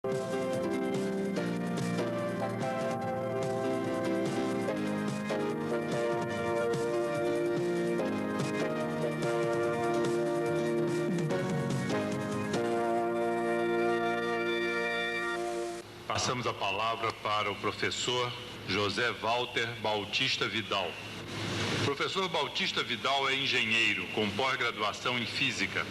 Passamos a palavra para o professor José Walter Bautista Vidal. O professor Bautista Vidal é engenheiro com pós-graduação em Física.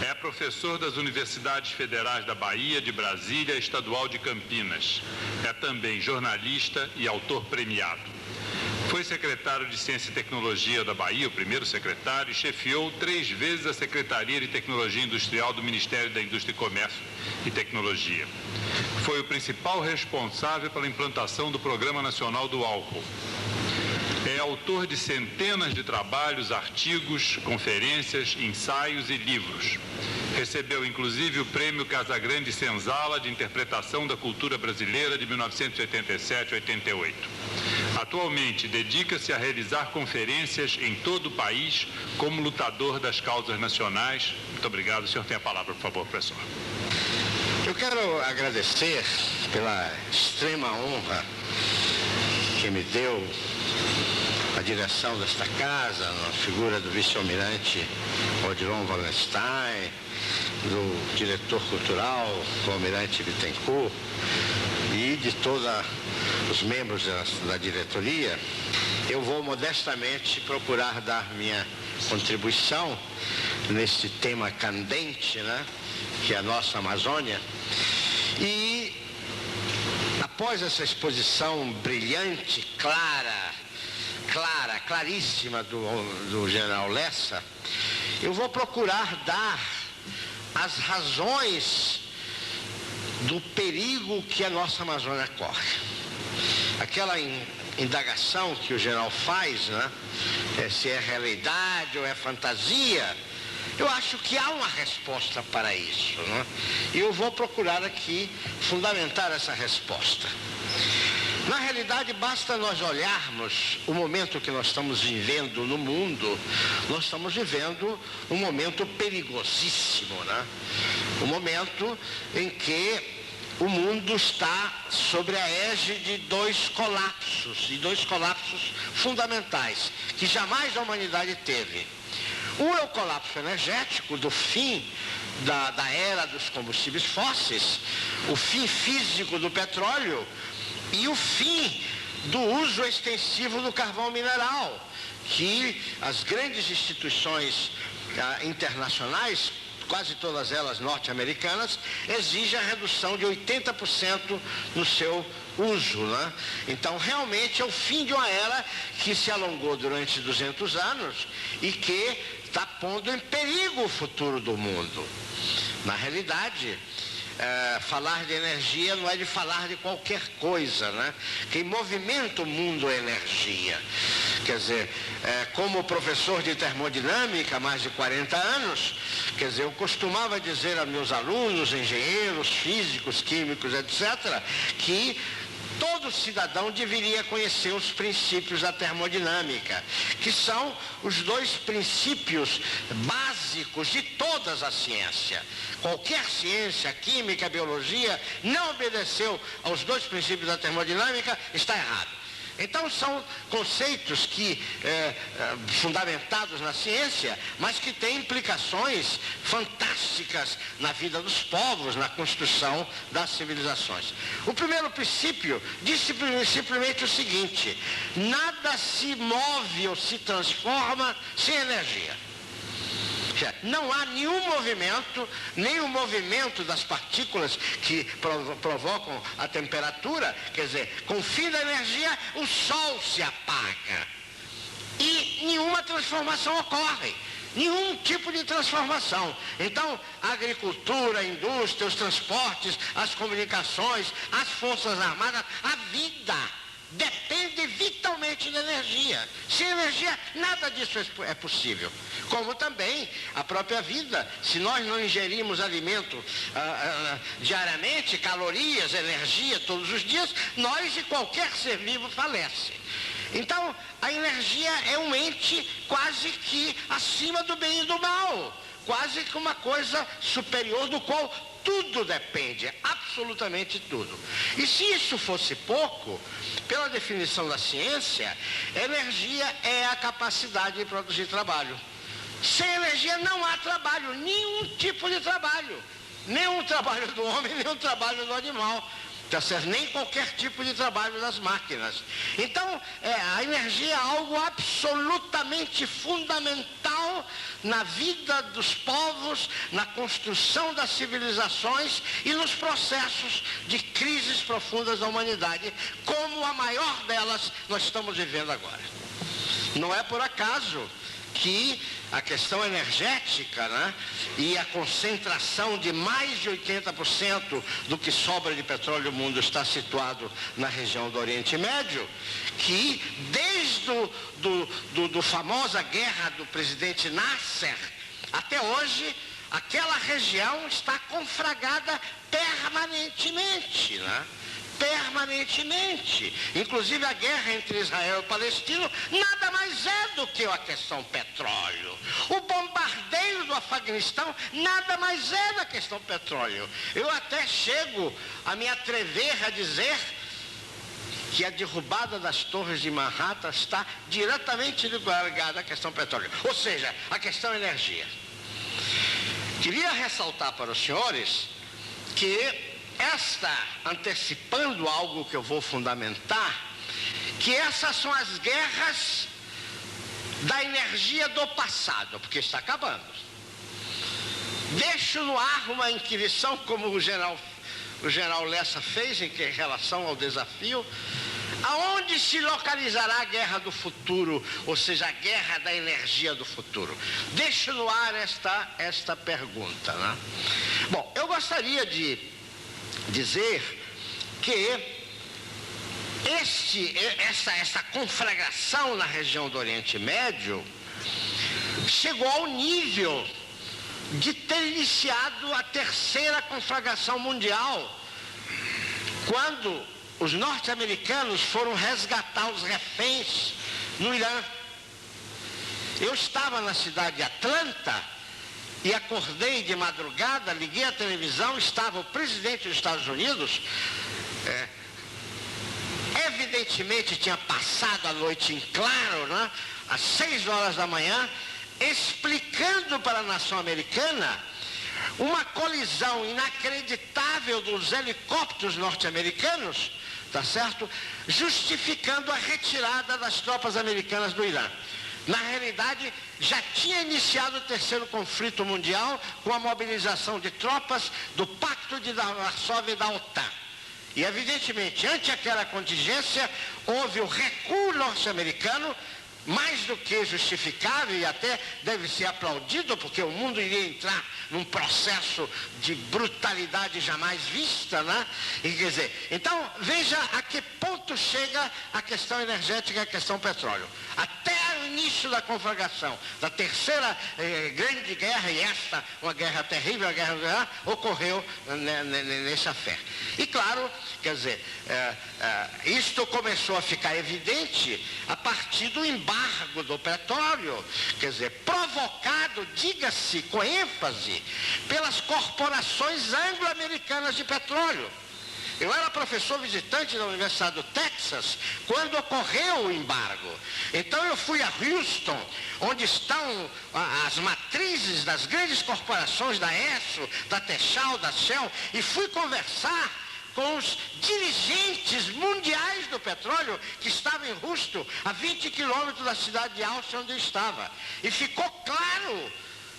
É professor das Universidades Federais da Bahia, de Brasília e Estadual de Campinas. É também jornalista e autor premiado. Foi secretário de Ciência e Tecnologia da Bahia, o primeiro secretário, e chefiou 3 vezes a Secretaria de Tecnologia Industrial do Ministério da Indústria e Comércio e Tecnologia. Foi o principal responsável pela implantação do Programa Nacional do Álcool. É autor de centenas de trabalhos, artigos, conferências, ensaios e livros. Recebeu, inclusive, o Prêmio Casagrande Senzala de Interpretação da Cultura Brasileira de 1987-88. Atualmente, dedica-se a realizar conferências em todo o país como lutador das causas nacionais. Muito obrigado. O senhor tem a palavra, por favor, professor. Eu quero agradecer pela extrema honra que me deu a direção desta casa, na figura do vice-almirante Odilon Wallenstein, do diretor cultural, o almirante Bittencourt, e de todos os membros da diretoria. Eu vou modestamente procurar dar minha contribuição nesse tema candente, né, que é a nossa Amazônia. E após essa exposição brilhante, claríssima do general Lessa, eu vou procurar dar as razões do perigo que a nossa Amazônia corre. Aquela indagação que o general faz, né, se é realidade ou é fantasia, eu acho que há uma resposta para isso, né? E eu vou procurar aqui fundamentar essa resposta. Na realidade, basta nós olharmos o momento que nós estamos vivendo no mundo. Nós estamos vivendo um momento perigosíssimo, né? Um momento em que o mundo está sobre a égide de dois colapsos fundamentais, que jamais a humanidade teve. Um é o colapso energético do fim da era dos combustíveis fósseis, o fim físico do petróleo e o fim do uso extensivo do carvão mineral, que as grandes instituições internacionais, quase todas elas norte-americanas, exigem a redução de 80% no seu uso, né? Então, realmente é o fim de uma era que se alongou durante 200 anos e que está pondo em perigo o futuro do mundo. Na realidade, falar de energia não é de falar de qualquer coisa, né? Quem movimenta o mundo é energia. Quer dizer, como professor de termodinâmica há mais de 40 anos, quer dizer, eu costumava dizer a meus alunos, engenheiros, físicos, químicos, etc., que todo cidadão deveria conhecer os princípios da termodinâmica, que são os 2 princípios básicos de todas as ciências. Qualquer ciência, química, biologia, não obedeceu aos 2 princípios da termodinâmica, está errado. Então são conceitos que, fundamentados na ciência, mas que têm implicações fantásticas na vida dos povos, na construção das civilizações. O primeiro princípio diz simplesmente o seguinte: nada se move ou se transforma sem energia. Não há nenhum movimento, nem o movimento das partículas que provocam a temperatura. Quer dizer, com o fim da energia, o sol se apaga e nenhuma transformação ocorre. Nenhum tipo de transformação. Então, a agricultura, a indústria, os transportes, as comunicações, as forças armadas, a vida depende vitalmente da energia. Sem energia, nada disso é possível. Como também a própria vida. Se nós não ingerimos alimento diariamente, calorias, energia todos os dias, nós e qualquer ser vivo falece. Então, a energia é um ente quase que acima do bem e do mal, quase que uma coisa superior do qual tudo depende, absolutamente tudo. E se isso fosse pouco, pela definição da ciência, energia é a capacidade de produzir trabalho. Sem energia não há trabalho, nenhum tipo de trabalho. Nem o trabalho do homem, nem o trabalho do animal. Tá certo? Nem qualquer tipo de trabalho das máquinas. Então, a energia é algo absolutamente fundamental na vida dos povos, na construção das civilizações e nos processos de crises profundas da humanidade, como a maior delas nós estamos vivendo agora. Não é por acaso que a questão energética, né, e a concentração de mais de 80% do que sobra de petróleo no mundo está situado na região do Oriente Médio, que desde a famosa guerra do presidente Nasser até hoje, aquela região está conflagrada permanentemente, né? Permanentemente. Inclusive a guerra entre Israel e Palestina nada mais é do que a questão petróleo. O bombardeio do Afeganistão nada mais é da questão petróleo. Eu até chego a me atrever a dizer que a derrubada das torres de Manhattan está diretamente ligada à questão petróleo. Ou seja, a questão energia. Queria ressaltar para os senhores que antecipando algo que eu vou fundamentar, que essas são as guerras da energia do passado, porque está acabando. Deixo no ar uma inquirição, como o general Lessa fez em relação ao desafio, aonde se localizará a guerra do futuro, ou seja, a guerra da energia do futuro. Deixo no ar esta pergunta, né? Bom, eu gostaria de dizer que essa conflagração na região do Oriente Médio chegou ao nível de ter iniciado a terceira conflagração mundial, quando os norte-americanos foram resgatar os reféns no Irã. Eu estava na cidade de Atlanta e acordei de madrugada, liguei a televisão, estava o presidente dos Estados Unidos, evidentemente tinha passado a noite em claro, né, às 6 horas da manhã, explicando para a nação americana uma colisão inacreditável dos helicópteros norte-americanos, tá certo? Justificando a retirada das tropas americanas do Irã. Na realidade, já tinha iniciado o terceiro conflito mundial com a mobilização de tropas do Pacto de Varsóvia e da OTAN. E, evidentemente, ante aquela contingência, houve o recuo norte-americano, mais do que justificável e até deve ser aplaudido, porque o mundo iria entrar num processo de brutalidade jamais vista, né? E, quer dizer, então, veja a que ponto chega a questão energética e a questão petróleo. Até o início da conflagração da terceira grande guerra, e esta, uma guerra terrível, a guerra do Irã, ocorreu nessa fé. E claro, quer dizer, isto começou a ficar evidente a partir do embargo do petróleo, quer dizer, provocado, diga-se com ênfase, pelas corporações anglo-americanas de petróleo. Eu era professor visitante da Universidade do Texas quando ocorreu o embargo. Então eu fui a Houston, onde estão as matrizes das grandes corporações da Esso, da Texal, da Shell, e fui conversar com os dirigentes mundiais do petróleo que estavam em Houston, a 20 quilômetros da cidade de Austin, onde eu estava. E ficou claro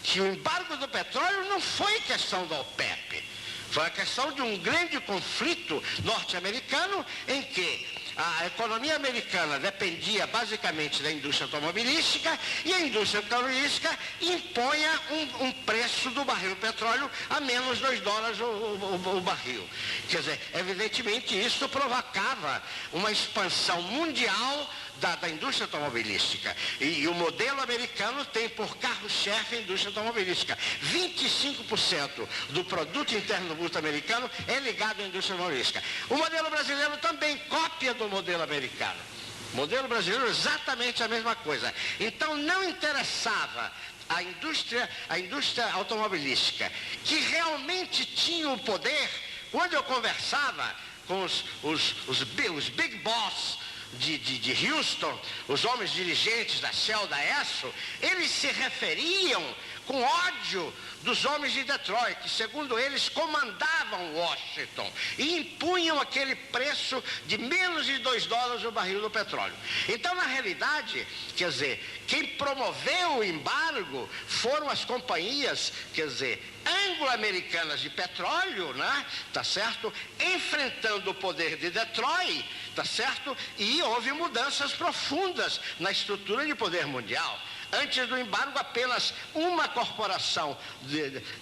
que o embargo do petróleo não foi questão da OPEP. Foi a questão de um grande conflito norte-americano em que a economia americana dependia basicamente da indústria automobilística e a indústria automobilística impunha um preço do barril de petróleo a menos $2 o barril. Quer dizer, evidentemente isso provocava uma expansão mundial da indústria automobilística. E o modelo americano tem por carro-chefe a indústria automobilística. 25% do produto interno bruto americano é ligado à indústria automobilística. O modelo brasileiro também cópia do modelo americano. O modelo brasileiro é exatamente a mesma coisa. Então não interessava a indústria automobilística, que realmente tinha o poder. Quando eu conversava com os big boss de Houston, os homens dirigentes da Shell, da Esso, eles se referiam com ódio dos homens de Detroit, que segundo eles comandavam Washington e impunham aquele preço de menos de $2 o barril do petróleo. Então, na realidade, quer dizer, quem promoveu o embargo foram as companhias, quer dizer, anglo-americanas de petróleo, né? Tá certo? Enfrentando o poder de Detroit, tá certo? E houve mudanças profundas na estrutura de poder mundial. Antes do embargo, apenas uma corporação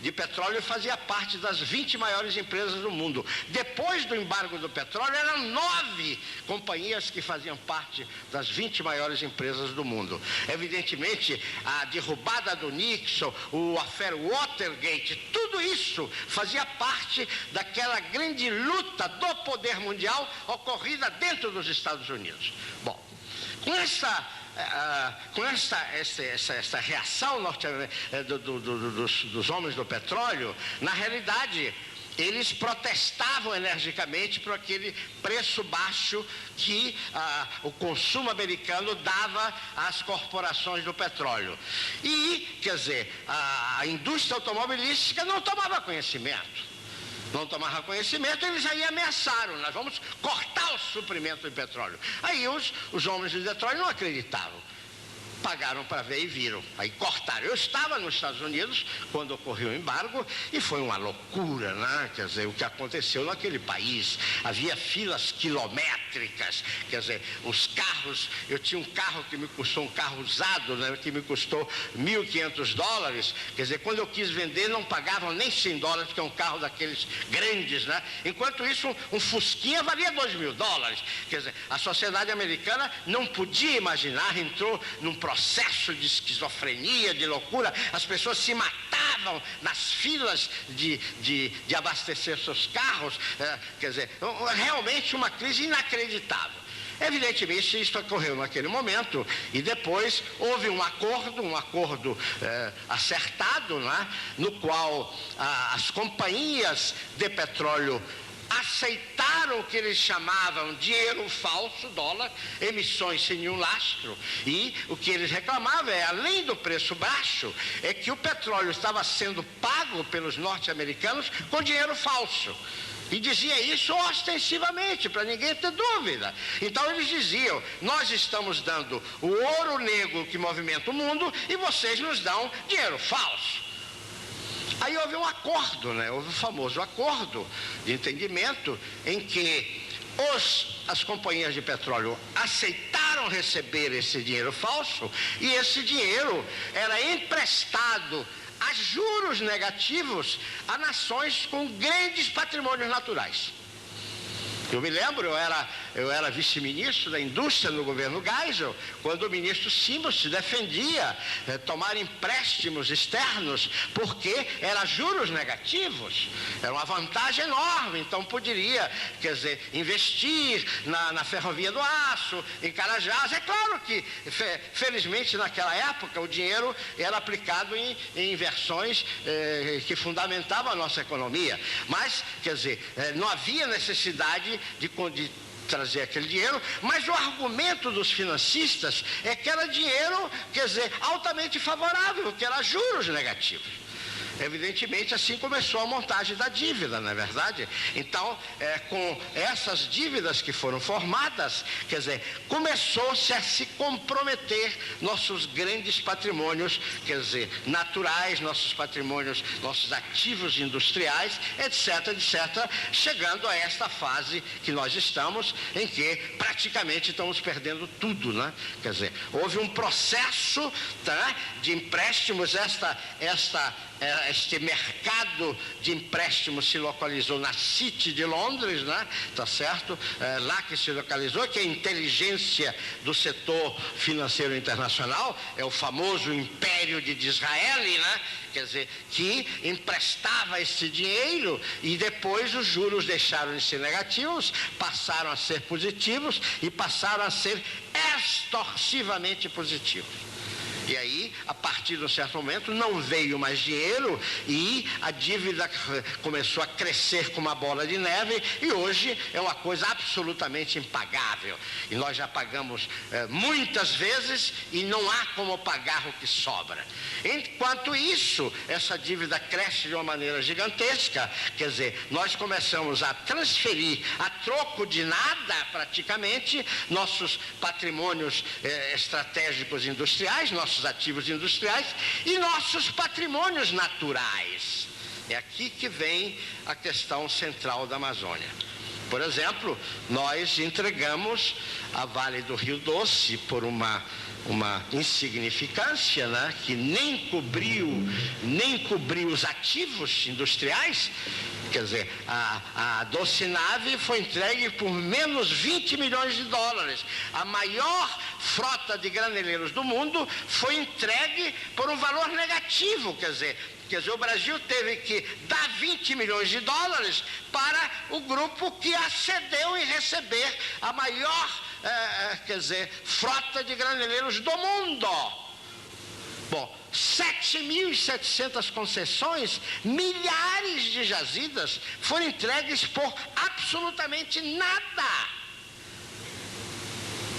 de petróleo fazia parte das 20 maiores empresas do mundo. Depois do embargo do petróleo, eram 9 companhias que faziam parte das 20 maiores empresas do mundo. Evidentemente, a derrubada do Nixon, o affair Watergate, tudo isso fazia parte daquela grande luta do poder mundial ocorrida dentro dos Estados Unidos. Bom, com essa reação dos homens do petróleo, na realidade, eles protestavam energicamente por aquele preço baixo que o consumo americano dava às corporações do petróleo. E, quer dizer, a indústria automobilística não tomava conhecimento. Não tomava conhecimento, eles aí ameaçaram: nós vamos cortar o suprimento de petróleo. Aí os homens de Detroit não acreditavam. Pagaram para ver e viram. Aí cortaram. Eu estava nos Estados Unidos quando ocorreu o embargo e foi uma loucura, né? Quer dizer, o que aconteceu naquele país. Havia filas quilométricas, quer dizer, os carros. Eu tinha um carro que me custou, um carro usado, né? Que me custou $1.500. Quer dizer, quando eu quis vender, não pagavam nem $100, que é um carro daqueles grandes, né? Enquanto isso, um Fusquinha valia $2.000. Quer dizer, a sociedade americana não podia imaginar, entrou num processo de esquizofrenia, de loucura. As pessoas se matavam nas filas de abastecer seus carros. Quer dizer, realmente uma crise inacreditável. Evidentemente, isso ocorreu naquele momento e depois houve um acordo acertado, né, no qual as companhias de petróleo aceitaram o que eles chamavam dinheiro falso, dólar, emissões sem nenhum lastro. E o que eles reclamavam além do preço baixo, é que o petróleo estava sendo pago pelos norte-americanos com dinheiro falso. E dizia isso ostensivamente, para ninguém ter dúvida. Então eles diziam: nós estamos dando o ouro negro que movimenta o mundo e vocês nos dão dinheiro falso. Aí houve um acordo, né? Houve o famoso acordo de entendimento em que as companhias de petróleo aceitaram receber esse dinheiro falso e esse dinheiro era emprestado a juros negativos a nações com grandes patrimônios naturais. Eu me lembro, eu era vice-ministro da indústria no governo Geisel, quando o ministro Simons se defendia tomar empréstimos externos, porque eram juros negativos, era uma vantagem enorme. Então poderia, quer dizer, investir na ferrovia do aço, em Carajás. É claro que, felizmente, naquela época, o dinheiro era aplicado em inversões que fundamentavam a nossa economia. Mas, quer dizer, não havia necessidade de trazer aquele dinheiro, mas o argumento dos financistas é que era dinheiro, quer dizer, altamente favorável, que era juros negativos. Evidentemente, assim começou a montagem da dívida, não é verdade? Então, com essas dívidas que foram formadas, quer dizer, começou-se a se comprometer nossos grandes patrimônios, quer dizer, naturais, nossos patrimônios, nossos ativos industriais, etc., etc., chegando a esta fase que nós estamos, em que praticamente estamos perdendo tudo, né? Quer dizer, houve um processo, tá, de empréstimos, este mercado de empréstimo se localizou na City de Londres, né? Tá certo? Lá que se localizou, que é a inteligência do setor financeiro internacional, é o famoso Império de Disraeli, né? Quer dizer, que emprestava esse dinheiro e depois os juros deixaram de ser negativos, passaram a ser positivos e passaram a ser extorsivamente positivos. E aí, a partir de um certo momento, não veio mais dinheiro e a dívida começou a crescer como uma bola de neve e hoje é uma coisa absolutamente impagável. E nós já pagamos muitas vezes e não há como pagar o que sobra. Enquanto isso, essa dívida cresce de uma maneira gigantesca. Quer dizer, nós começamos a transferir a troco de nada, praticamente, nossos patrimônios estratégicos industriais, nossos ativos industriais e nossos patrimônios naturais. É aqui que vem a questão central da Amazônia. Por exemplo, nós entregamos a Vale do Rio Doce por uma insignificância, né, que nem cobriu os ativos industriais. Quer dizer, a Docinave foi entregue por menos 20 milhões de dólares. A maior frota de graneleiros do mundo foi entregue por um valor negativo. Quer dizer, o Brasil teve que dar 20 milhões de dólares para o grupo que acedeu em receber a maior frota de graneleiros do mundo. Bom, 7.700 concessões, milhares de jazidas foram entregues por absolutamente nada.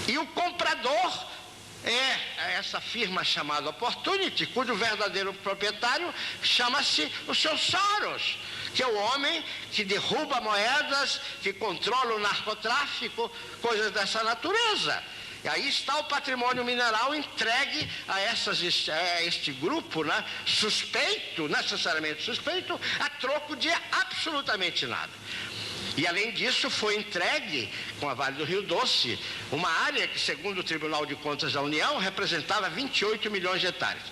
E o comprador é essa firma chamada Opportunity, cujo verdadeiro proprietário chama-se o Sr. Soros, que é o homem que derruba moedas, que controla o narcotráfico, coisas dessa natureza. E aí está o patrimônio mineral entregue a este grupo, né, suspeito, necessariamente suspeito, a troco de absolutamente nada. E além disso foi entregue, com a Vale do Rio Doce, uma área que, segundo o Tribunal de Contas da União, representava 28 milhões de hectares.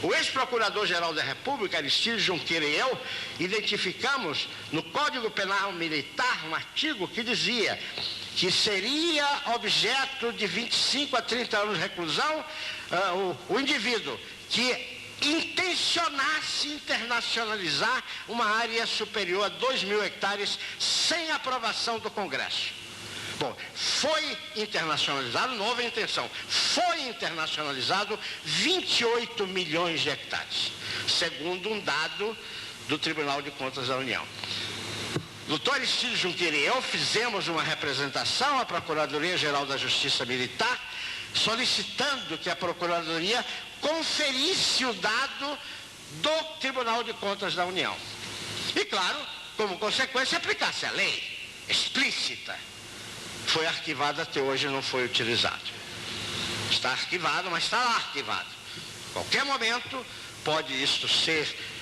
O ex-procurador-geral da República, Aristides Junqueira, e eu identificamos no Código Penal Militar um artigo que dizia que seria objeto de 25 a 30 anos de reclusão o indivíduo que intencionasse internacionalizar uma área superior a 2.000 hectares sem aprovação do Congresso. Bom, foi internacionalizado, não houve intenção, foi internacionalizado 28 milhões de hectares, segundo um dado do Tribunal de Contas da União. Doutor Aristides Junqueira e eu fizemos uma representação à Procuradoria-Geral da Justiça Militar, solicitando que a Procuradoria conferisse o dado do Tribunal de Contas da União. E, claro, como consequência, aplicasse a lei explícita. Foi arquivado até hoje, não foi utilizado. Está arquivado, mas está lá arquivado. Qualquer momento pode isto ser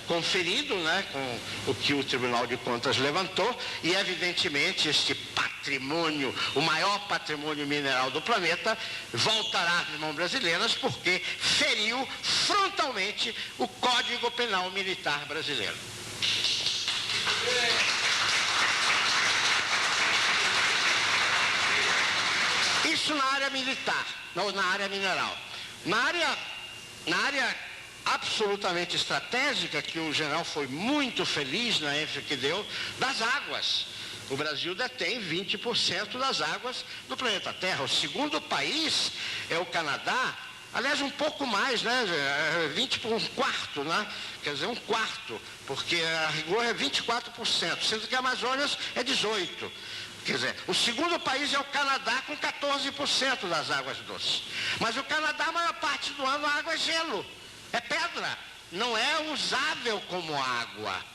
conferido, né, com o que o Tribunal de Contas levantou, e evidentemente este patrimônio, o maior patrimônio mineral do planeta, voltará às mãos brasileiras porque feriu frontalmente o Código Penal Militar brasileiro. Isso na área militar, não na área mineral. Na área absolutamente estratégica, que o general foi muito feliz na ênfase que deu, das águas. O Brasil detém 20% das águas do planeta Terra. O segundo país é o Canadá, aliás, um pouco mais, né? 20 por um quarto, né? Quer dizer, um quarto, porque a rigor é 24%, sendo que a Amazônia é 18%. Quer dizer, o segundo país é o Canadá, com 14% das águas doces. Mas o Canadá, a maior parte do ano, a água é gelo. É pedra, não é usável como água.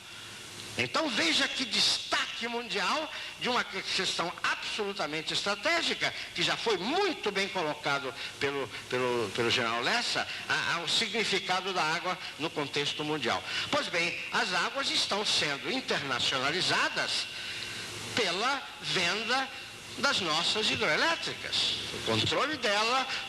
Então veja que destaque mundial de uma questão absolutamente estratégica, que já foi muito bem colocado pelo general Lessa, o significado da água no contexto mundial. Pois bem, as águas estão sendo internacionalizadas pela venda das nossas hidroelétricas. O controle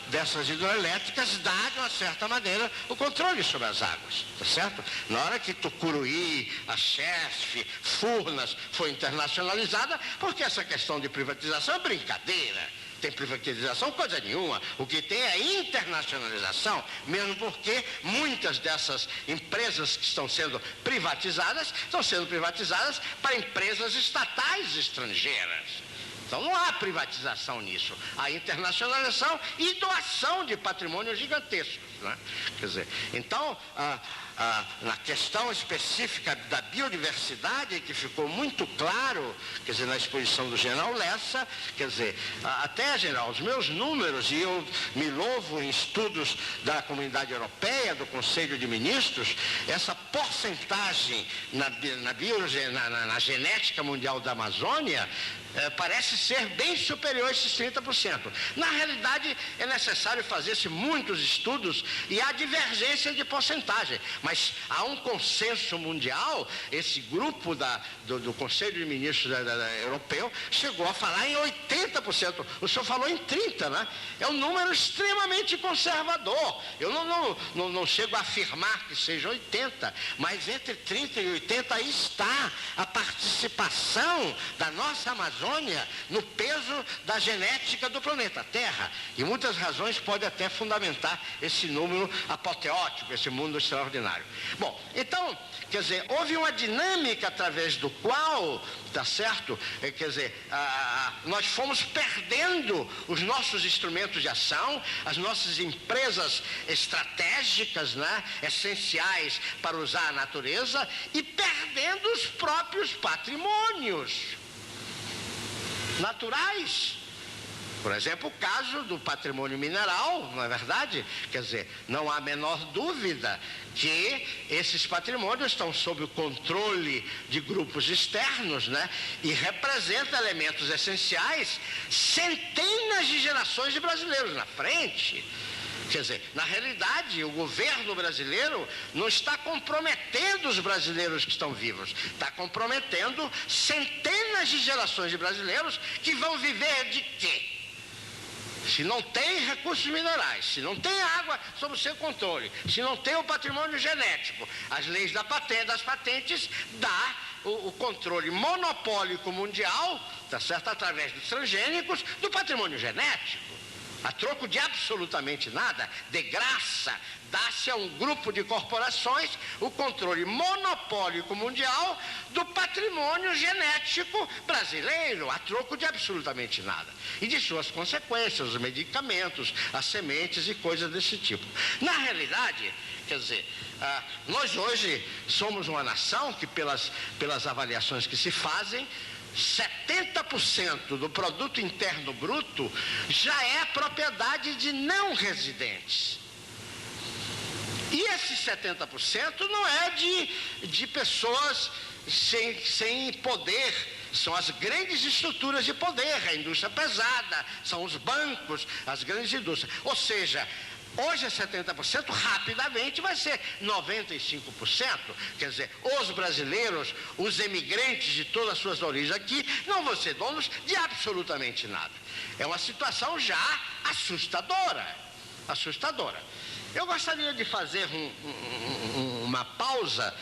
dessas hidroelétricas dá, de uma certa maneira, o controle sobre as águas, tá certo? Na hora que Tucuruí, a Chesf, Furnas foi internacionalizada, porque essa questão de privatização é brincadeira. Tem privatização coisa nenhuma. O que tem é internacionalização, mesmo porque muitas dessas empresas que estão sendo privatizadas para empresas estatais estrangeiras. Então não há privatização nisso, há internacionalização e doação de patrimônios gigantescos, né? Quer dizer, então, na questão específica da biodiversidade, que ficou muito claro, quer dizer, na exposição do general Lessa, quer dizer, até, general, os meus números, e eu me louvo em estudos da Comunidade Europeia, do Conselho de Ministros, essa porcentagem na genética mundial da Amazônia, parece ser bem superior a esses 30%. Na realidade, é necessário fazer-se muitos estudos e há divergência de porcentagem, mas há um consenso mundial. Esse grupo do Conselho de Ministros Europeu chegou a falar em 80%. O senhor falou em 30%, né? É um número extremamente conservador. Eu não chego a afirmar que seja 80%, mas entre 30% e 80% aí está a participação da nossa Amazônia no peso da genética do planeta Terra. E muitas razões podem até fundamentar esse número apoteótico, esse mundo extraordinário. Bom, então, quer dizer, houve uma dinâmica através do qual, tá certo? Quer dizer, nós fomos perdendo os nossos instrumentos de ação, as nossas empresas estratégicas, né, essenciais para usar a natureza, e perdendo os próprios patrimônios naturais. Por exemplo, o caso do patrimônio mineral, não é verdade? Quer dizer, não há a menor dúvida que esses patrimônios estão sob o controle de grupos externos, né? E representam elementos essenciais, centenas de gerações de brasileiros na frente. Quer dizer, na realidade, o governo brasileiro não está comprometendo os brasileiros que estão vivos, está comprometendo centenas de gerações de brasileiros que vão viver de quê? Se não tem recursos minerais, se não tem água sob o seu controle, se não tem o patrimônio genético, as leis das patentes dá o controle monopólico mundial, tá certo, através dos transgênicos, do patrimônio genético. A troco de absolutamente nada, de graça, dá-se a um grupo de corporações o controle monopólico mundial do patrimônio genético brasileiro, a troco de absolutamente nada. E de suas consequências, os medicamentos, as sementes e coisas desse tipo. Na realidade, quer dizer, nós hoje somos uma nação que, pelas avaliações que se fazem, 70% do produto interno bruto já é propriedade de não residentes. E esses 70% não é de pessoas sem poder. São as grandes estruturas de poder, a indústria pesada, são os bancos, as grandes indústrias. Ou seja, hoje é 70%, rapidamente vai ser 95%. Quer dizer, os brasileiros, os emigrantes de todas as suas origens aqui, não vão ser donos de absolutamente nada. É uma situação já assustadora. Assustadora. Eu gostaria de fazer uma pausa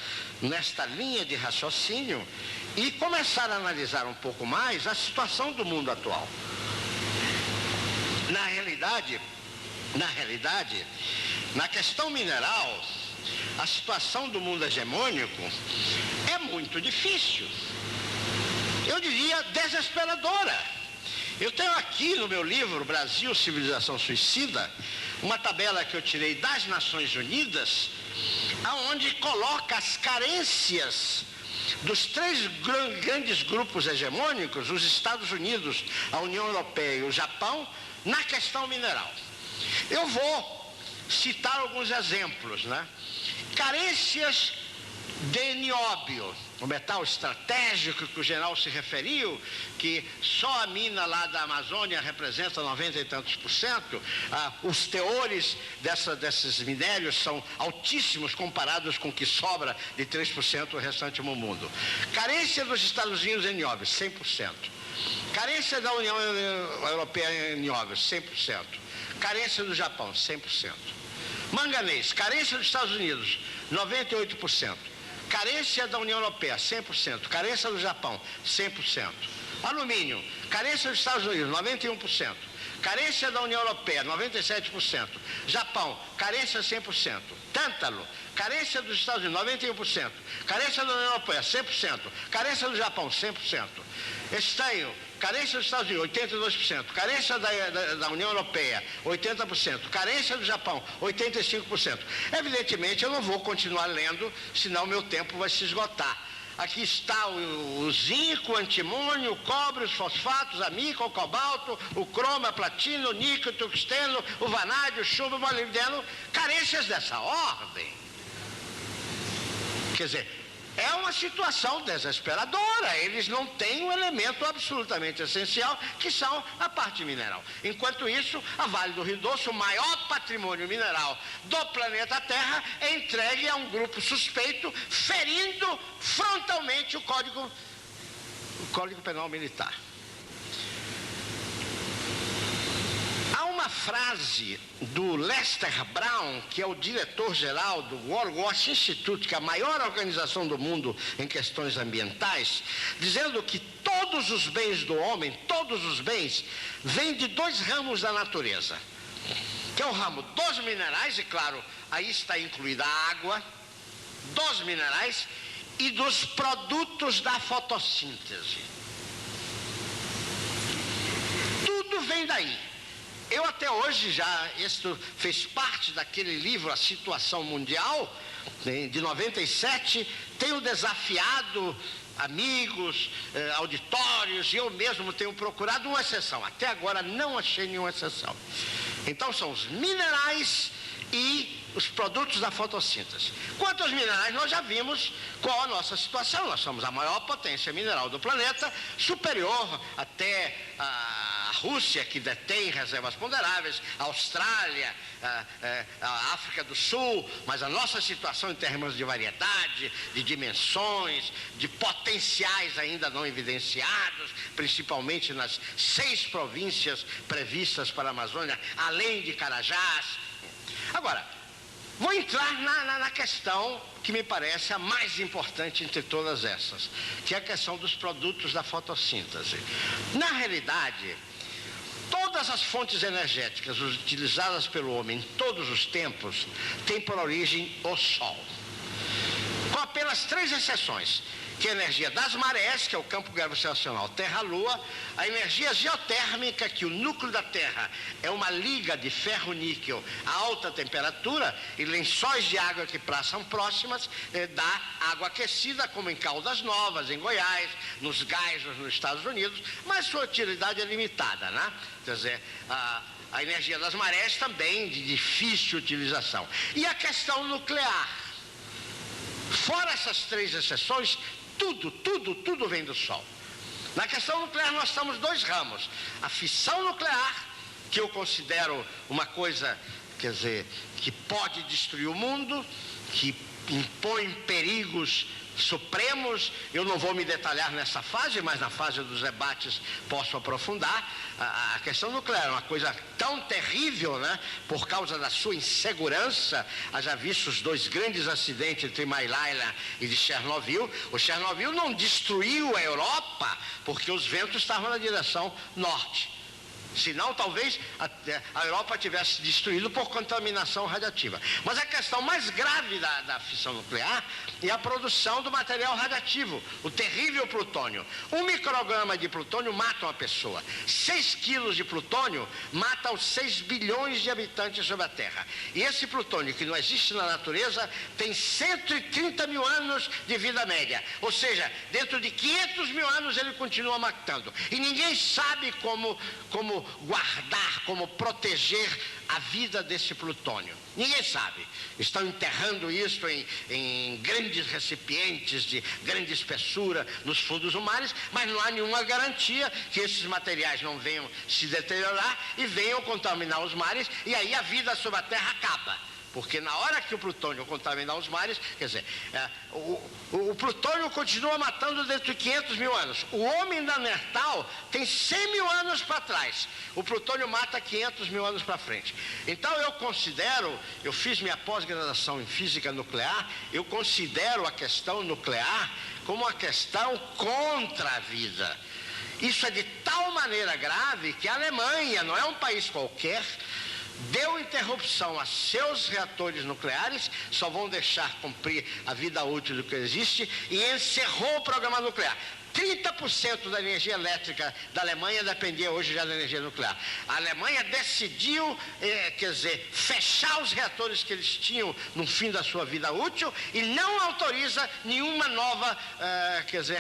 nesta linha de raciocínio e começar a analisar um pouco mais a situação do mundo atual. Na realidade, na questão mineral, a situação do mundo hegemônico é muito difícil. Eu diria desesperadora. Eu tenho aqui no meu livro, Brasil, Civilização Suicida, uma tabela que eu tirei das Nações Unidas, aonde coloca as carências dos três grandes grupos hegemônicos, os Estados Unidos, a União Europeia e o Japão, na questão mineral. Eu vou citar alguns exemplos, né? Carências de nióbio, o metal estratégico que o general se referiu, que só a mina lá da Amazônia representa 90 e tantos %. Os teores desses minérios são altíssimos comparados com o que sobra de 3% o restante no mundo. Carência dos Estados Unidos em nióbio, 100%. Carência da União Europeia em óleo, 100%. Carência do Japão, 100%. Manganês, carência dos Estados Unidos, 98%. Carência da União Europeia, 100%. Carência do Japão, 100%. Alumínio, carência dos Estados Unidos, 91%. Carência da União Europeia, 97%. Japão, carência 100%. Tântalo, carência dos Estados Unidos, 91%. Carência da União Europeia, 100%. Carência do Japão, 100%. Estanho, carência dos Estados Unidos, 82%. Carência da União Europeia, 80%. Carência do Japão, 85%. Evidentemente, eu não vou continuar lendo, senão meu tempo vai se esgotar. Aqui está o zinco, o antimônio, o cobre, os fosfatos, a níquel, o cobalto, o cromo, a platina, o níquel, o tungsteno, o vanádio, o chumbo, o molibdeno, carências dessa ordem. Quer dizer, é uma situação desesperadora. Eles não têm um elemento absolutamente essencial, que são a parte mineral. Enquanto isso, a Vale do Rio Doce, o maior patrimônio mineral do planeta Terra, é entregue a um grupo suspeito, ferindo frontalmente o Código Penal Militar. Há uma frase do Lester Brown, que é o diretor-geral do World Watch Institute, que é a maior organização do mundo em questões ambientais, dizendo que todos os bens do homem, todos os bens, vêm de dois ramos da natureza, que é o ramo dos minerais, e claro, aí está incluída a água, dos minerais e dos produtos da fotossíntese. Tudo vem daí. Eu até hoje isso fez parte daquele livro, A Situação Mundial, de 97, tenho desafiado amigos, auditórios, e eu mesmo tenho procurado uma exceção. Até agora não achei nenhuma exceção. Então são os minerais e os produtos da fotossíntese. Quanto aos minerais, nós já vimos qual a nossa situação. Nós somos a maior potência mineral do planeta, superior até a Rússia, que detém reservas ponderáveis, a Austrália, a África do Sul, mas a nossa situação em termos de variedade, de dimensões, de potenciais ainda não evidenciados, principalmente nas 6 províncias previstas para a Amazônia, além de Carajás. Agora, vou entrar na questão que me parece a mais importante entre todas essas, que é a questão dos produtos da fotossíntese. Na realidade, todas as fontes energéticas utilizadas pelo homem em todos os tempos têm por origem o Sol, com apenas 3 exceções, que é a energia das marés, que é o campo gravitacional Terra-Lua, a energia geotérmica, que o núcleo da Terra é uma liga de ferro-níquel a alta temperatura, e lençóis de água que passam próximas, dá água aquecida, como em Caldas Novas, em Goiás, nos Geysers, nos Estados Unidos, mas sua utilidade é limitada, né? Quer dizer, a energia das marés também de difícil utilização. E a questão nuclear. Fora essas 3 exceções, tudo vem do Sol. Na questão nuclear nós temos 2 ramos. A fissão nuclear, que eu considero uma coisa, quer dizer, que pode destruir o mundo, que impõe perigos supremos. Eu não vou me detalhar nessa fase, mas na fase dos debates posso aprofundar. A questão nuclear é uma coisa tão terrível, né, por causa da sua insegurança. Haja visto os 2 grandes acidentes entre Mailala e de Chernobyl. O Chernobyl não destruiu a Europa porque os ventos estavam na direção norte. Senão, talvez a Europa tivesse destruído por contaminação radiativa. Mas a questão mais grave da fissão nuclear é a produção do material radiativo, o terrível plutônio. 1 micrograma de plutônio mata uma pessoa. 6 quilos de plutônio mata os 6 bilhões de habitantes sobre a Terra. E esse plutônio, que não existe na natureza, tem 130 mil anos de vida média. Ou seja, dentro de 500 mil anos ele continua matando. E ninguém sabe como guardar, como proteger a vida desse plutônio. Ninguém sabe. Estão enterrando isso em grandes recipientes de grande espessura nos fundos do mar, mas não há nenhuma garantia que esses materiais não venham se deteriorar e venham contaminar os mares, e aí a vida sobre a Terra acaba. porque na hora que o plutônio contaminar os mares, quer dizer, o plutônio continua matando dentro de 500 mil anos. O homem neandertal tem 100 mil anos para trás. O plutônio mata 500 mil anos para frente. Então eu fiz minha pós-graduação em física nuclear, eu considero a questão nuclear como uma questão contra a vida. Isso é de tal maneira grave que a Alemanha, não é um país qualquer, deu interrupção a seus reatores nucleares, só vão deixar cumprir a vida útil do que existe, e encerrou o programa nuclear. 30% da energia elétrica da Alemanha dependia hoje já da energia nuclear. A Alemanha decidiu, fechar os reatores que eles tinham no fim da sua vida útil e não autoriza nenhuma nova,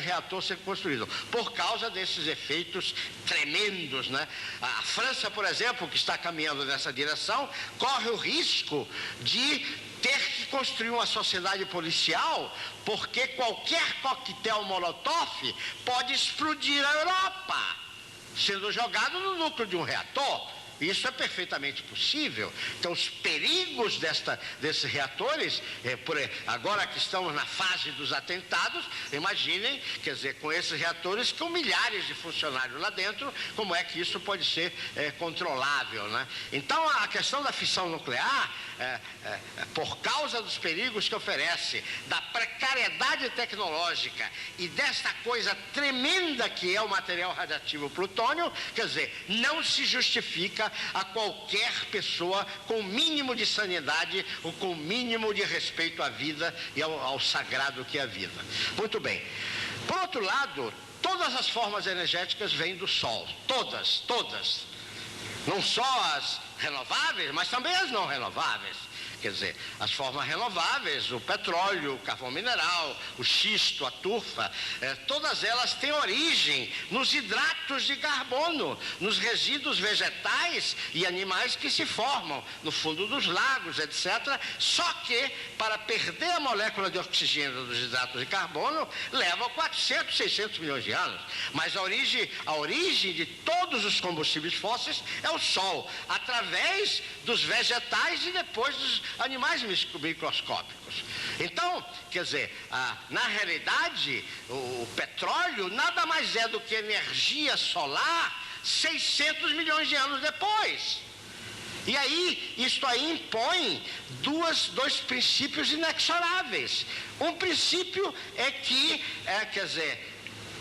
reator ser construído, por causa desses efeitos tremendos, né? A França, por exemplo, que está caminhando nessa direção, corre o risco de ter que construir uma sociedade policial, porque qualquer coquetel molotov pode explodir a Europa, sendo jogado no núcleo de um reator. Isso é perfeitamente possível. Então, os perigos desses reatores, agora que estamos na fase dos atentados, imaginem, com esses reatores com milhares de funcionários lá dentro, como é que isso pode ser controlável, né? Então, a questão da fissão nuclear, por causa dos perigos que oferece, da precariedade tecnológica e desta coisa tremenda que é o material radioativo plutônio, não se justifica a qualquer pessoa com o mínimo de sanidade ou com o mínimo de respeito à vida e ao sagrado que é a vida. Muito bem. Por outro lado, todas as formas energéticas vêm do Sol. Todas. Não só as renováveis, mas também as não renováveis. As formas renováveis, o petróleo, o carvão mineral, o xisto, a turfa, todas elas têm origem nos hidratos de carbono, nos resíduos vegetais e animais que se formam no fundo dos lagos, etc. Só que, para perder a molécula de oxigênio dos hidratos de carbono, leva 400, 600 milhões de anos. Mas a origem de todos os combustíveis fósseis é o Sol, através dos vegetais e depois dos animais microscópicos. Então, na realidade, o petróleo nada mais é do que energia solar 600 milhões de anos depois. E aí, isto aí impõe dois princípios inexoráveis. Um princípio é que,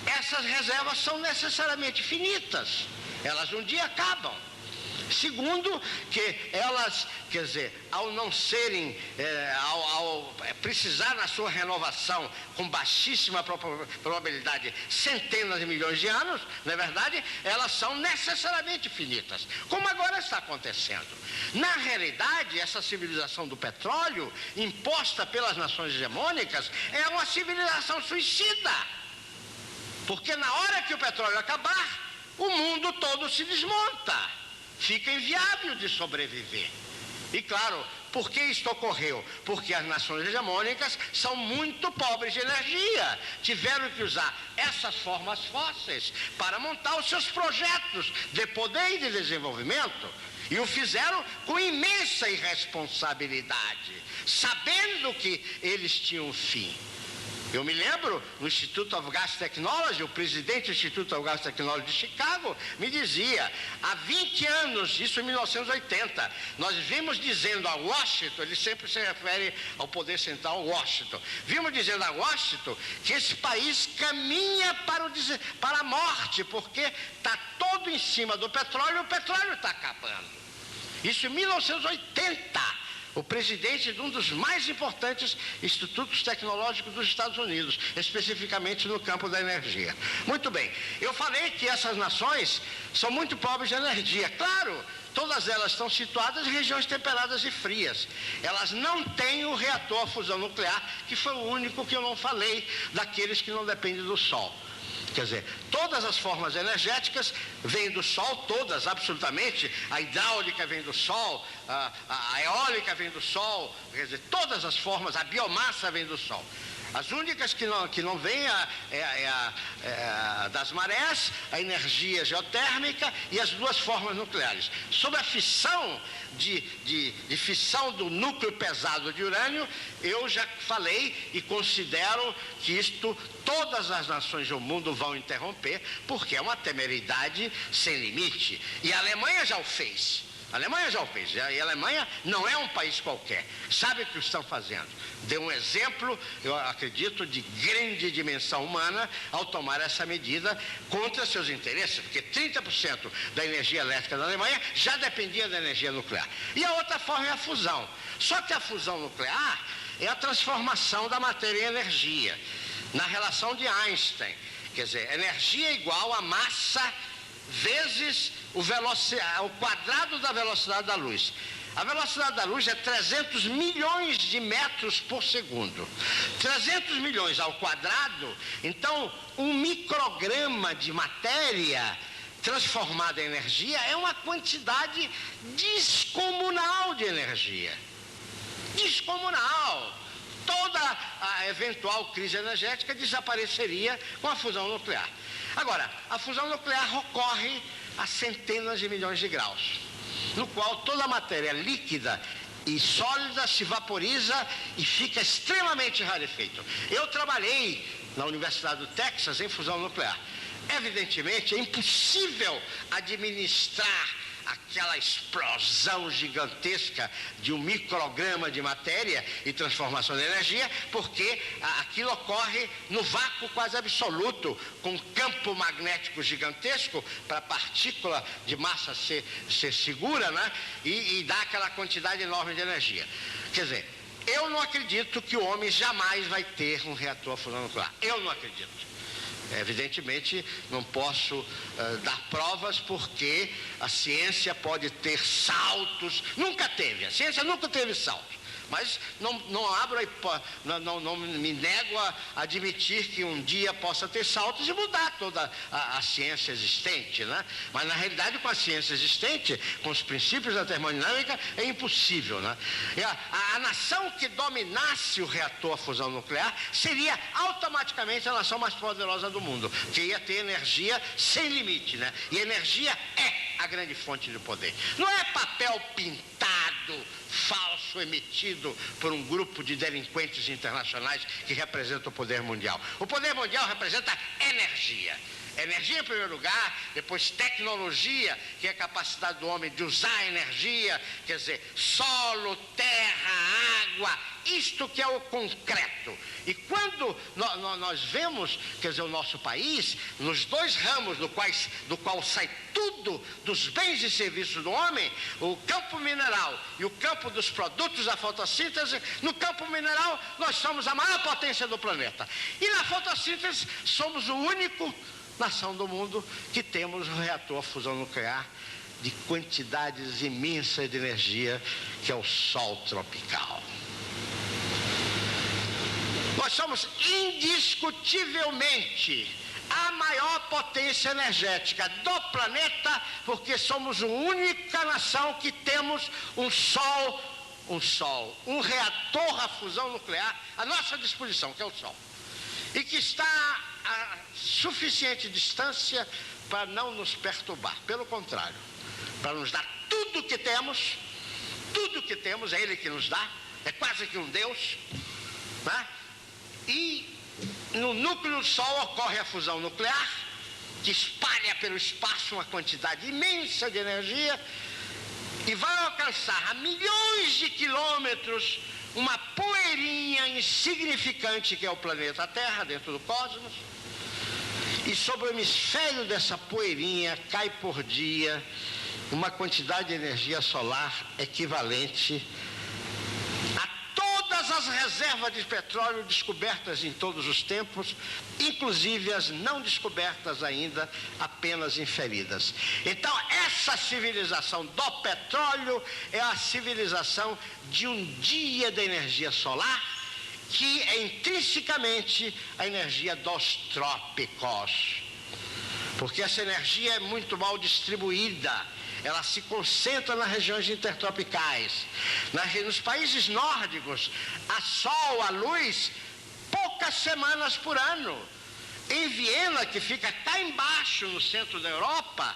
essas reservas são necessariamente finitas. Elas um dia acabam. Segundo, que elas, ao não serem, ao precisar na sua renovação com baixíssima probabilidade centenas de milhões de anos, não é verdade? Elas são necessariamente finitas, como agora está acontecendo. Na realidade, essa civilização do petróleo, imposta pelas nações hegemônicas, é uma civilização suicida. Porque na hora que o petróleo acabar, o mundo todo se desmonta. Fica inviável de sobreviver. E claro, por que isto ocorreu? Porque as nações hegemônicas são muito pobres de energia. Tiveram que usar essas formas fósseis para montar os seus projetos de poder e de desenvolvimento. E o fizeram com imensa irresponsabilidade, sabendo que eles tinham fim. Eu me lembro, no Institute of Gas Technology, o presidente do Institute of Gas Technology de Chicago me dizia, há 20 anos, isso em 1980, nós vimos dizendo a Washington, ele sempre se refere ao poder central Washington, vimos dizendo a Washington que esse país caminha para a morte, porque está todo em cima do petróleo e o petróleo está acabando. Isso em 1980. O presidente de um dos mais importantes institutos tecnológicos dos Estados Unidos, especificamente no campo da energia. Muito bem, eu falei que essas nações são muito pobres de energia. Claro, todas elas estão situadas em regiões temperadas e frias. Elas não têm o reator a fusão nuclear, que foi o único que eu não falei, daqueles que não dependem do Sol. Todas as formas energéticas vêm do Sol, todas, absolutamente. A hidráulica vem do Sol, a eólica vem do Sol, todas as formas, a biomassa vem do Sol. As únicas que não vêm das marés, a energia geotérmica e as duas formas nucleares. Sob a fissão de fissão do núcleo pesado de urânio, eu já falei e considero que isto todas as nações do mundo vão interromper, porque é uma temeridade sem limite. E a Alemanha já o fez. A Alemanha já o fez, e a Alemanha não é um país qualquer, sabe o que estão fazendo. Deu um exemplo, eu acredito, de grande dimensão humana ao tomar essa medida contra seus interesses, porque 30% da energia elétrica da Alemanha já dependia da energia nuclear. E a outra forma é a fusão. Só que a fusão nuclear é a transformação da matéria em energia, na relação de Einstein. Quer dizer, energia é igual a massa vezes o quadrado da velocidade da luz. A velocidade da luz é 300 milhões de metros por segundo. 300 milhões ao quadrado, então um micrograma de matéria transformada em energia é uma quantidade descomunal de energia. Descomunal. Toda a eventual crise energética desapareceria com a fusão nuclear. Agora, a fusão nuclear ocorre a centenas de milhões de graus, no qual toda a matéria líquida e sólida se vaporiza e fica extremamente rarefeito. Eu trabalhei na Universidade do Texas em fusão nuclear. Evidentemente, é impossível administrar aquela explosão gigantesca de um micrograma de matéria e transformação de energia, porque aquilo ocorre no vácuo quase absoluto, com um campo magnético gigantesco para a partícula de massa ser segura, né? E dá aquela quantidade enorme de energia. Quer dizer, eu não acredito que o homem jamais vai ter um reator a fusão nuclear. Eu não acredito. Evidentemente, não posso dar provas, porque a ciência pode ter saltos. Nunca teve, a ciência nunca teve saltos. Mas não me nego a admitir que um dia possa ter saltos e mudar toda a ciência existente, né? Mas na realidade, com a ciência existente, com os princípios da termodinâmica, é impossível, né? E a nação que dominasse o reator a fusão nuclear seria automaticamente a nação mais poderosa do mundo, que ia ter energia sem limite, né? E energia é a grande fonte de poder. Não é papel pintado, falso, emitido por um grupo de delinquentes internacionais que representa o poder mundial. O poder mundial representa energia. Energia em primeiro lugar, depois tecnologia, que é a capacidade do homem de usar a energia, quer dizer, solo, terra, água, isto que é o concreto. E quando nós vemos, quer dizer, o nosso país, nos dois ramos do qual sai tudo dos bens e serviços do homem, o campo mineral e o campo dos produtos da fotossíntese, no campo mineral nós somos a maior potência do planeta. E na fotossíntese somos o único nação do mundo que temos um reator a fusão nuclear de quantidades imensas de energia, que é o Sol tropical. Nós somos indiscutivelmente a maior potência energética do planeta, porque somos a única nação que temos um reator a fusão nuclear à nossa disposição, que é o Sol. E que está a suficiente distância para não nos perturbar. Pelo contrário, para nos dar tudo o que temos, é Ele que nos dá, é quase que um Deus, né? E no núcleo do Sol ocorre a fusão nuclear, que espalha pelo espaço uma quantidade imensa de energia e vai alcançar a milhões de quilômetros uma poeirinha insignificante que é o planeta Terra, dentro do cosmos. E sobre o hemisfério dessa poeirinha cai por dia uma quantidade de energia solar equivalente a todas as reservas de petróleo descobertas em todos os tempos, inclusive as não descobertas ainda, apenas inferidas. Então, essa civilização do petróleo é a civilização de um dia da energia solar, que é intrinsecamente a energia dos trópicos. Porque essa energia é muito mal distribuída. Ela se concentra nas regiões intertropicais. Nos países nórdicos, a sol, a luz, pouca poucas semanas por ano. Em Viena, que fica cá embaixo, no centro da Europa,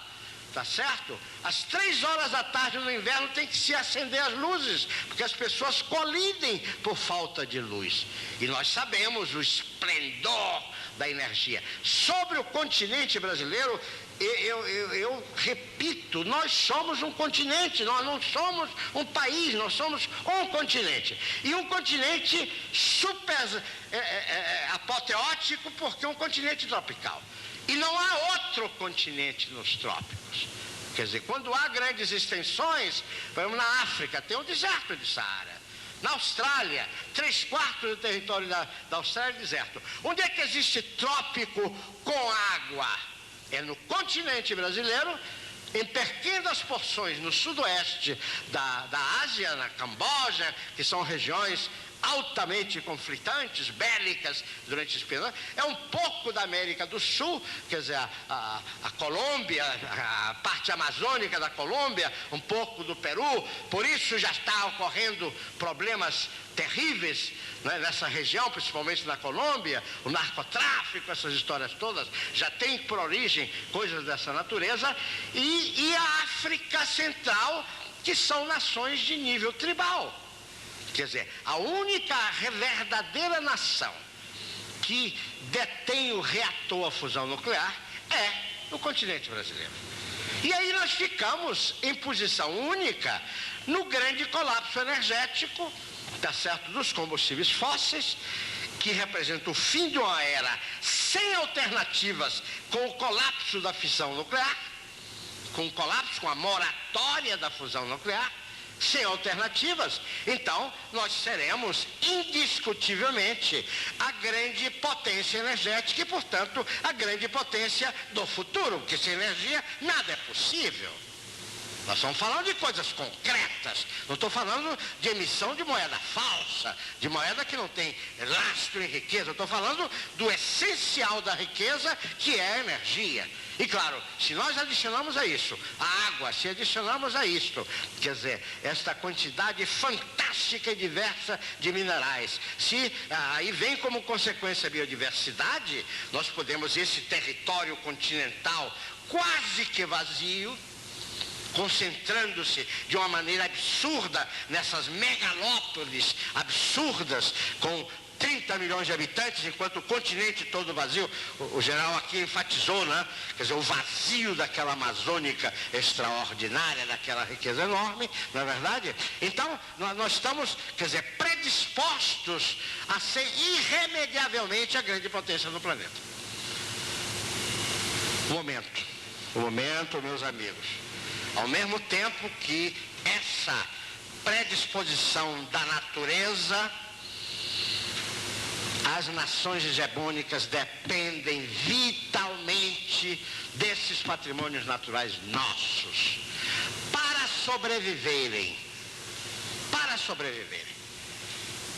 tá certo? Às 3 horas da tarde no inverno tem que se acender as luzes, porque as pessoas colidem por falta de luz. E nós sabemos o esplendor da energia. Sobre o continente brasileiro, eu repito, nós somos um continente, nós não somos um país, nós somos um continente. E um continente super apoteótico, porque é um continente tropical. E não há outro continente nos trópicos. Quer dizer, quando há grandes extensões, por exemplo, na África tem o deserto de Saara. Na Austrália, 3/4 do território da Austrália é deserto. Onde é que existe trópico com água? É no continente brasileiro, em pequenas porções no sudoeste da Ásia, na Camboja, que são regiões altamente conflitantes, bélicas durante esse período. É um pouco da América do Sul, quer dizer, a Colômbia, a parte amazônica da Colômbia, um pouco do Peru. Por isso já está ocorrendo problemas terríveis, né, nessa região, principalmente na Colômbia, o narcotráfico, essas histórias todas, já tem por origem coisas dessa natureza, e a África Central, que são nações de nível tribal. Quer dizer, a única verdadeira nação que detém o reator a fusão nuclear é o continente brasileiro. E aí nós ficamos em posição única no grande colapso energético, tá certo, dos combustíveis fósseis, que representa o fim de uma era sem alternativas, com o colapso da fissão nuclear, com o colapso, com a moratória da fusão nuclear, sem alternativas. Então nós seremos indiscutivelmente a grande potência energética e, portanto, a grande potência do futuro, porque sem energia nada é possível. Nós estamos falando de coisas concretas, não estou falando de emissão de moeda falsa, de moeda que não tem lastro em riqueza. Estou falando do essencial da riqueza, que é a energia. E claro, se nós adicionamos a isso a água, se adicionamos a isto, quer dizer, esta quantidade fantástica e diversa de minerais, se aí vem como consequência a biodiversidade, nós podemos, esse território continental quase que vazio, concentrando-se de uma maneira absurda nessas megalópolis absurdas, com 30 milhões de habitantes, enquanto o continente todo vazio. O general aqui enfatizou, né? Quer dizer, o vazio daquela amazônica extraordinária, daquela riqueza enorme, não é verdade? Então, nós estamos, quer dizer, predispostos a ser irremediavelmente a grande potência do planeta. O momento, meus amigos. Ao mesmo tempo que essa predisposição da natureza, as nações hegemônicas dependem vitalmente desses patrimônios naturais nossos para sobreviverem.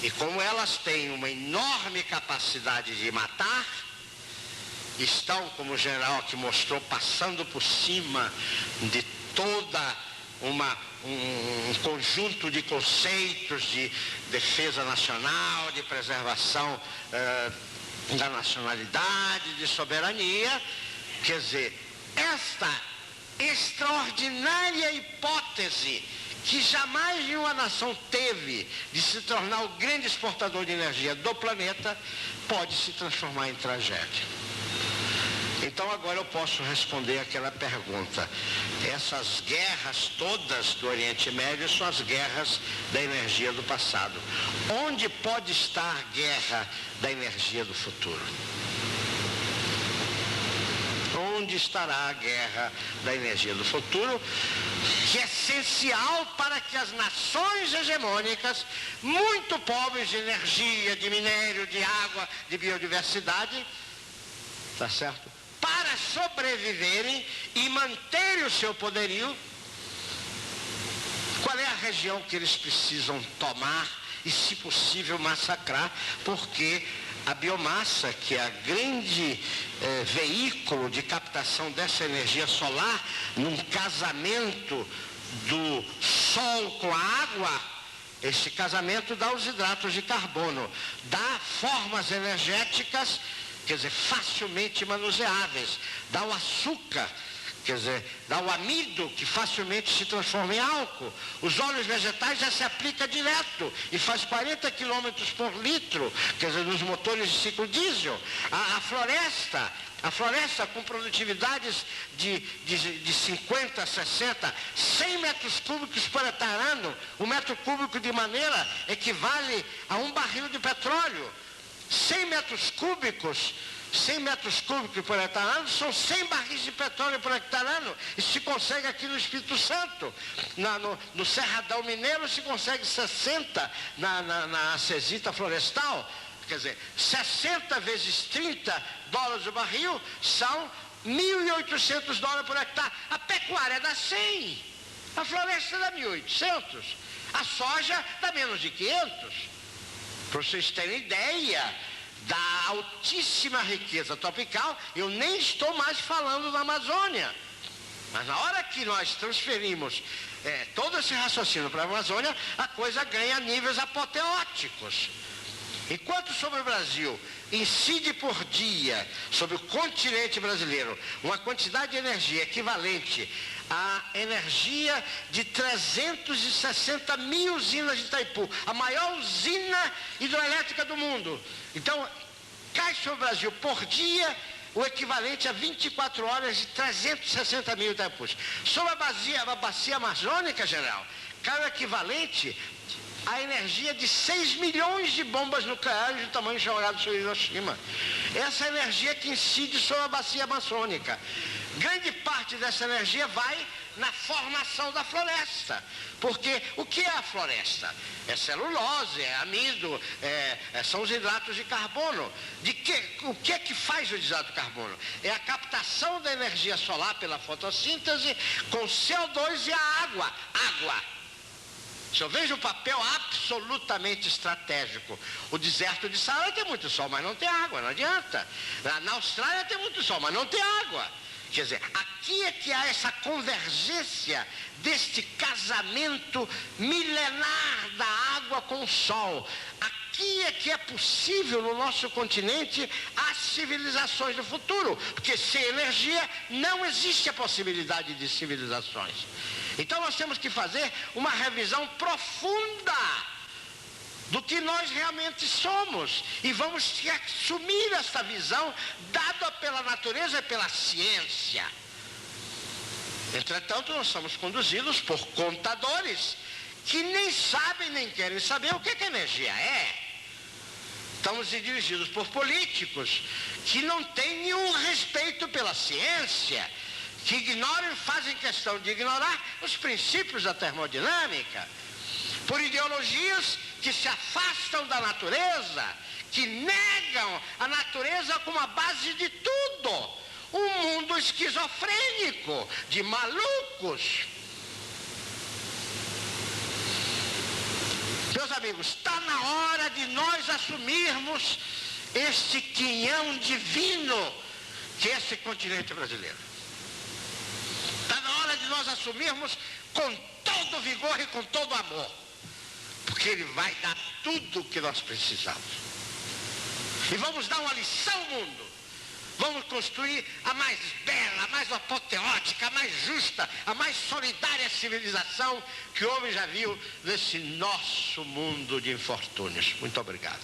E como elas têm uma enorme capacidade de matar, estão, como o general aqui mostrou, passando por cima de toda um conjunto de conceitos de defesa nacional, de preservação da nacionalidade, de soberania. Quer dizer, esta extraordinária hipótese que jamais nenhuma nação teve de se tornar o grande exportador de energia do planeta, pode se transformar em tragédia. Então agora eu posso responder aquela pergunta. Essas guerras todas do Oriente Médio são as guerras da energia do passado. Onde pode estar a guerra da energia do futuro? Onde estará a guerra da energia do futuro, que é essencial para que as nações hegemônicas, muito pobres de energia, de minério, de água, de biodiversidade, tá certo? Para sobreviverem e manterem o seu poderio, qual é a região que eles precisam tomar e, se possível, massacrar? Porque a biomassa, que é a grande veículo de captação dessa energia solar, num casamento do sol com a água, Este casamento dá os hidratos de carbono, dá formas energéticas, quer dizer, facilmente manuseáveis, dá o açúcar, quer dizer, dá o amido, que facilmente se transforma em álcool. Os óleos vegetais já se aplica direto e faz 40 km por litro, quer dizer, nos motores de ciclo diesel. A floresta com produtividades de 50, 60, 100 metros cúbicos por hectare ano, um metro cúbico de madeira equivale a um barril de petróleo. 100 metros cúbicos por hectare ano são 100 barris de petróleo por hectare ano. Isso se consegue aqui no Espírito Santo. No Cerradão Mineiro se consegue 60 na Acesita Florestal. Quer dizer, 60 vezes 30 dólares o barril são 1.800 dólares por hectare. A pecuária dá 100, a floresta dá 1.800, a soja dá menos de 500. Para vocês terem ideia da altíssima riqueza tropical, eu nem estou mais falando da Amazônia. Mas na hora que nós transferimos todo esse raciocínio para a Amazônia, a coisa ganha níveis apoteóticos. Enquanto sobre o Brasil incide por dia, sobre o continente brasileiro, uma quantidade de energia equivalente à energia de 360 mil usinas de Itaipu, a maior usina hidroelétrica do mundo. Então, cai sobre o Brasil por dia o equivalente a 24 horas de 360 mil Itaipus. Sobre a bacia amazônica, general, cai o equivalente a energia de 6 milhões de bombas nucleares do tamanho jogado sobre Hiroshima. Essa energia que incide sobre a bacia amazônica. Grande parte dessa energia vai na formação da floresta. Porque o que é a floresta? É celulose, é amido, são os hidratos de carbono. O que é que faz o hidrato de carbono? É a captação da energia solar pela fotossíntese com CO2 e a água. Se eu vejo um papel absolutamente estratégico, o deserto de Saara tem muito sol, mas não tem água, não adianta. Na Austrália tem muito sol, mas não tem água. Quer dizer, aqui é que há essa convergência deste casamento milenar da água com o sol. Aqui é que é possível no nosso continente as civilizações do futuro, porque sem energia não existe a possibilidade de civilizações. Então nós temos que fazer uma revisão profunda do que nós realmente somos e vamos assumir essa visão dada pela natureza e pela ciência. Entretanto, nós somos conduzidos por contadores que nem sabem nem querem saber o que energia é. Estamos dirigidos por políticos que não têm nenhum respeito pela ciência, que ignoram e fazem questão de ignorar os princípios da termodinâmica, por ideologias que se afastam da natureza, que negam a natureza como a base de tudo. Um mundo esquizofrênico, de malucos. Meus amigos, está na hora de nós assumirmos este quinhão divino que é esse continente brasileiro. Está na hora de nós assumirmos com todo vigor e com todo amor, porque ele vai dar tudo o que nós precisamos. E vamos dar uma lição ao mundo. Vamos construir a mais bela, a mais apoteótica, a mais justa, a mais solidária civilização que o homem já viu nesse nosso mundo de infortúnios. Muito obrigado.